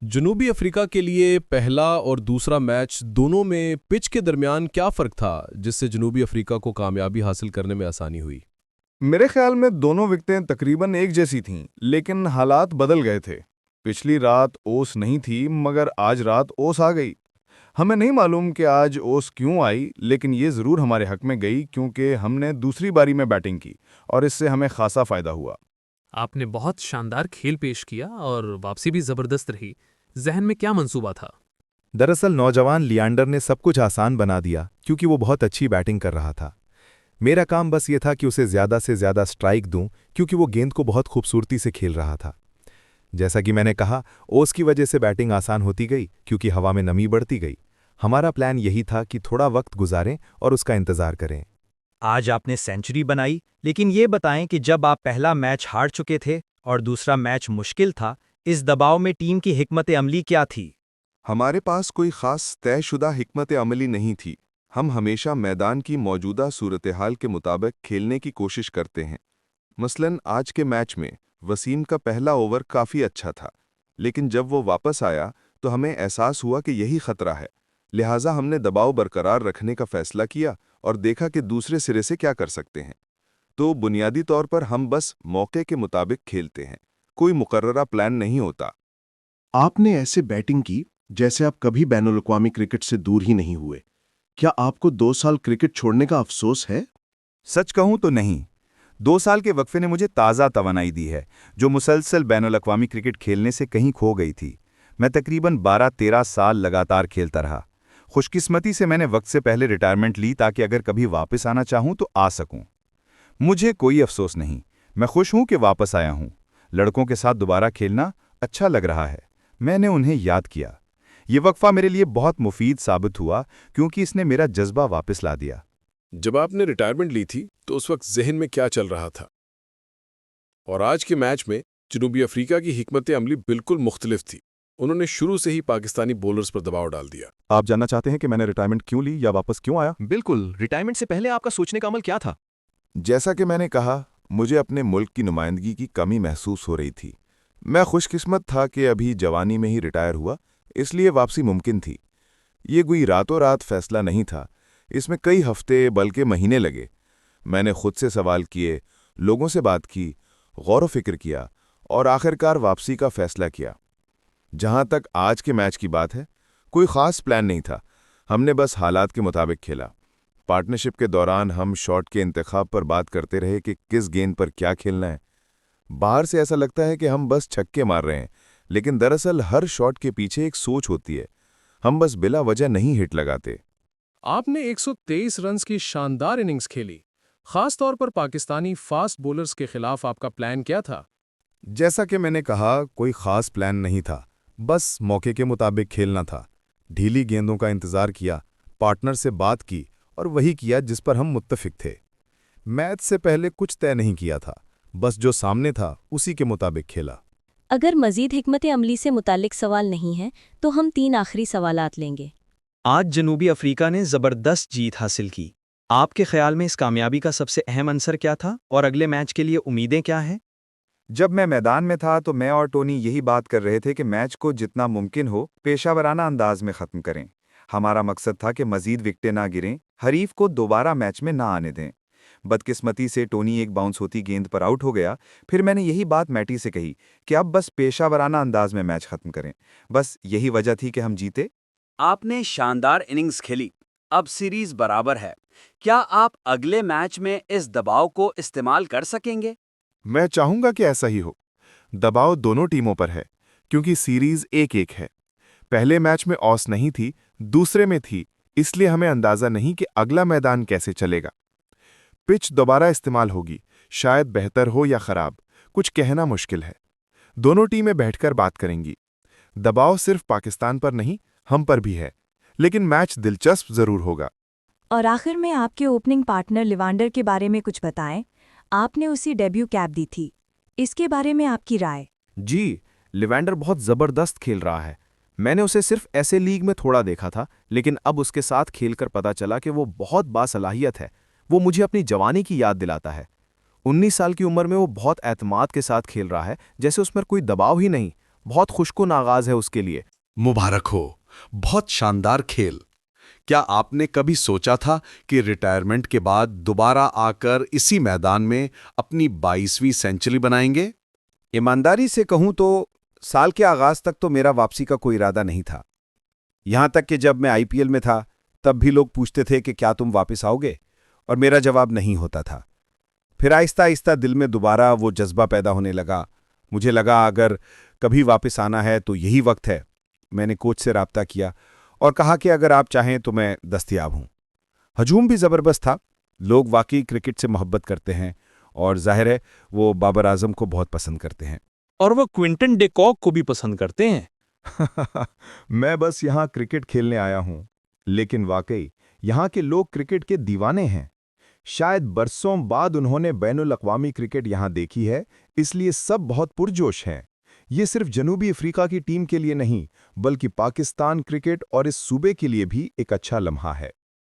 जनूबी अफ्रीका के लिए पहला और दूसरा मैच दोनों में पिच के दरमियान क्या फ़र्क था जिससे जनूबी अफ्रीका को कामयाबी हासिल करने में आसानी हुई? मेरे ख्याल में दोनों विकेटें तकरीबन एक जैसी थीं, लेकिन हालात बदल गए थे। पिछली रात ओस नहीं थी, मगर आज रात ओस आ गई। हमें नहीं मालूम कि आज ओस क्यों आई, लेकिन ये ज़रूर हमारे हक में गई क्योंकि हमने दूसरी बारी में बैटिंग की और इससे हमें खासा फ़ायदा हुआ। आपने बहुत शानदार खेल पेश किया और वापसी भी जबरदस्त रही। जहन में क्या मंसूबा था? दरअसल नौजवान लियांडर ने सब कुछ आसान बना दिया क्योंकि वो बहुत अच्छी बैटिंग कर रहा था। मेरा काम बस ये था कि उसे ज़्यादा से ज़्यादा स्ट्राइक दूं क्योंकि वो गेंद को बहुत खूबसूरती से खेल रहा था। जैसा कि मैंने कहा, ओस की वजह से बैटिंग आसान होती गई क्योंकि हवा में नमी बढ़ती गई। हमारा प्लान यही था कि थोड़ा वक्त गुजारें और उसका इंतज़ार करें। आज आपने सेंचुरी बनाई, लेकिन ये बताएं कि जब आप पहला मैच हार चुके थे और दूसरा मैच मुश्किल था, इस दबाव में टीम की हिकमत अमली क्या थी? हमारे पास कोई खास तयशुदा हिकमत अमली नहीं थी। हम हमेशा मैदान की मौजूदा सूरत-ए-हाल के मुताबिक खेलने की कोशिश करते हैं। मसलन आज के मैच में वसीम का पहला ओवर काफ़ी अच्छा था, लेकिन जब वो वापस आया तो हमें एहसास हुआ कि यही खतरा है। लिहाजा हमने दबाव बरकरार रखने का फैसला किया और देखा कि दूसरे सिरे से क्या कर सकते हैं। तो बुनियादी तौर पर हम बस मौके के मुताबिक खेलते हैं, कोई मुकर्ररा प्लान नहीं होता। आपने ऐसे बैटिंग की जैसे आप कभी बैनुल अक़वामी क्रिकेट से दूर ही नहीं हुए। क्या आपको 2 साल क्रिकेट छोड़ने का अफसोस है? सच कहूं तो नहीं। 2 साल के वक्फे ने मुझे ताज़ा तवानाई दी है, जो मुसलसल बैनुल अक़वामी क्रिकेट खेलने से कहीं खो गई थी। मैं तकरीबन 12-13 साल लगातार खेलता रहा। खुशकिस्मती से मैंने वक्त से पहले रिटायरमेंट ली ताकि अगर कभी वापस आना चाहूं तो आ सकूं। मुझे कोई अफसोस नहीं, मैं खुश हूं कि वापस आया हूं। लड़कों के साथ दोबारा खेलना अच्छा लग रहा है। मैंने उन्हें याद किया। ये वक्फा मेरे लिए बहुत मुफीद साबित हुआ क्योंकि इसने मेरा जज्बा वापस ला दिया। जब आपने रिटायरमेंट ली थी तो उस वक्त जहन में क्या चल रहा था? और आज के मैच में जनूबी अफ्रीका की हिकमत अमली बिल्कुल मुख्तलिफ थी। उन्होंने शुरू से ही पाकिस्तानी बॉलर्स पर दबाव डाल दिया। आप जानना चाहते हैं कि मैंने रिटायरमेंट क्यों ली या वापस क्यों आया? बिल्कुल, रिटायरमेंट से पहले आपका सोचने का अमल क्या था? जैसा कि मैंने कहा, मुझे अपने मुल्क की नुमाइंदगी की कमी महसूस हो रही थी। मैं खुशकिस्मत था कि अभी जवानी में ही रिटायर हुआ, इसलिए वापसी मुमकिन थी। ये कोई रातों रात फैसला नहीं था, इसमें कई हफ्ते बल्कि महीने लगे। मैंने खुद से सवाल किए, लोगों से बात की, गौर व फिक्र किया और आखिरकार वापसी का फैसला किया। जहां तक आज के मैच की बात है, कोई ख़ास प्लान नहीं था। हमने बस हालात के मुताबिक खेला। पार्टनरशिप के दौरान हम शॉट के इंतखाब पर बात करते रहे कि किस गेंद पर क्या खेलना है। बाहर से ऐसा लगता है कि हम बस छक्के मार रहे हैं, लेकिन दरअसल हर शॉट के पीछे एक सोच होती है। हम बस बिला वजह नहीं हिट लगाते। आपने 123 रन्स की शानदार इनिंग्स खेली। खास तौर पर पाकिस्तानी फास्ट बॉलर्स के खिलाफ आपका प्लान क्या था? जैसा कि मैंने कहा, कोई ख़ास प्लान नहीं था, बस मौके के मुताबिक खेलना था। ढीली गेंदों का इंतज़ार किया, पार्टनर से बात की और वही किया जिस पर हम मुत्तफिक थे। मैच से पहले कुछ तय नहीं किया था, बस जो सामने था उसी के मुताबिक खेला। अगर मज़ीद हिकमत अमली से मुतालिक सवाल नहीं है तो हम 3 आखिरी सवालात लेंगे। आज जनूबी अफ्रीका ने ज़बरदस्त जीत हासिल की। आपके ख्याल में इस कामयाबी का सबसे अहम अंसर क्या था और अगले मैच के लिए उम्मीदें क्या हैं? जब मैं मैदान में था तो मैं और टोनी यही बात कर रहे थे कि मैच को जितना मुमकिन हो पेशावराना अंदाज में ख़त्म करें। हमारा मकसद था कि मज़ीद विकेटें ना गिरें, हरीफ को दोबारा मैच में ना आने दें। बदकिस्मती से टोनी एक बाउंस होती गेंद पर आउट हो गया। फिर मैंने यही बात मैटी से कही कि अब बस पेशावराना अंदाज में मैच ख़त्म करें। बस यही वजह थी कि हम जीते। आपने शानदार इनिंग्स खेली। अब सीरीज बराबर है। क्या आप अगले मैच में इस दबाव को इस्तेमाल कर सकेंगे? मैं चाहूंगा कि ऐसा ही हो। दबाव दोनों टीमों पर है क्योंकि सीरीज 1-1 है। पहले मैच में ऑस नहीं थी, दूसरे में थी, इसलिए हमें अंदाजा नहीं कि अगला मैदान कैसे चलेगा। पिच दोबारा इस्तेमाल होगी, शायद बेहतर हो या खराब, कुछ कहना मुश्किल है। दोनों टीमें बैठकर बात करेंगी। दबाव सिर्फ पाकिस्तान पर नहीं, हम पर भी है, लेकिन मैच दिलचस्प जरूर होगा। और आखिर में आपके ओपनिंग पार्टनर लिवांडर के बारे में कुछ बताएं। आपने उसी डेब्यू कैप दी थी, इसके बारे में आपकी राय? जी, लिवेंडर बहुत ज़बरदस्त खेल रहा है। मैंने उसे सिर्फ ऐसे लीग में थोड़ा देखा था, लेकिन अब उसके साथ खेलकर पता चला कि वो बहुत बासलाहियत है। वो मुझे अपनी जवानी की याद दिलाता है। 19 साल की उम्र में वो बहुत एतमाद के साथ खेल रहा है, जैसे उस पर कोई दबाव ही नहीं। बहुत खुशकुन आगाज है उसके लिए। मुबारक हो, बहुत शानदार खेल। क्या आपने कभी सोचा था कि रिटायरमेंट के बाद दोबारा आकर इसी मैदान में अपनी 22वीं सेंचुरी बनाएंगे? ईमानदारी से कहूं तो साल के आगाज तक तो मेरा वापसी का कोई इरादा नहीं था। यहां तक कि जब मैं आईपीएल में था तब भी लोग पूछते थे कि क्या तुम वापस आओगे, और मेरा जवाब नहीं होता था। फिर आहिस्ता आहिस्ता दिल में दोबारा वो जज्बा पैदा होने लगा। मुझे लगा अगर कभी वापस आना है तो यही वक्त है। मैंने कोच से राब्ता किया और कहा कि अगर आप चाहें तो मैं दस्तयाब हूं। हजूम भी ज़बरदस्त था। लोग वाकई क्रिकेट से मोहब्बत करते हैं और जाहिर है वो बाबर आजम को बहुत पसंद करते हैं। और वो क्विंटन डे कॉक को भी पसंद करते हैं। मैं बस यहाँ क्रिकेट खेलने आया हूँ, लेकिन वाकई यहाँ के लोग क्रिकेट के दीवाने हैं। शायद बरसों बाद उन्होंने बैनुल अक़वामी क्रिकेट यहाँ देखी है, इसलिए सब बहुत पुरजोश हैं। ये सिर्फ जनूबी अफ्रीका की टीम के लिए नहीं, बल्कि पाकिस्तान क्रिकेट और इस सूबे के लिए भी एक अच्छा लम्हा है।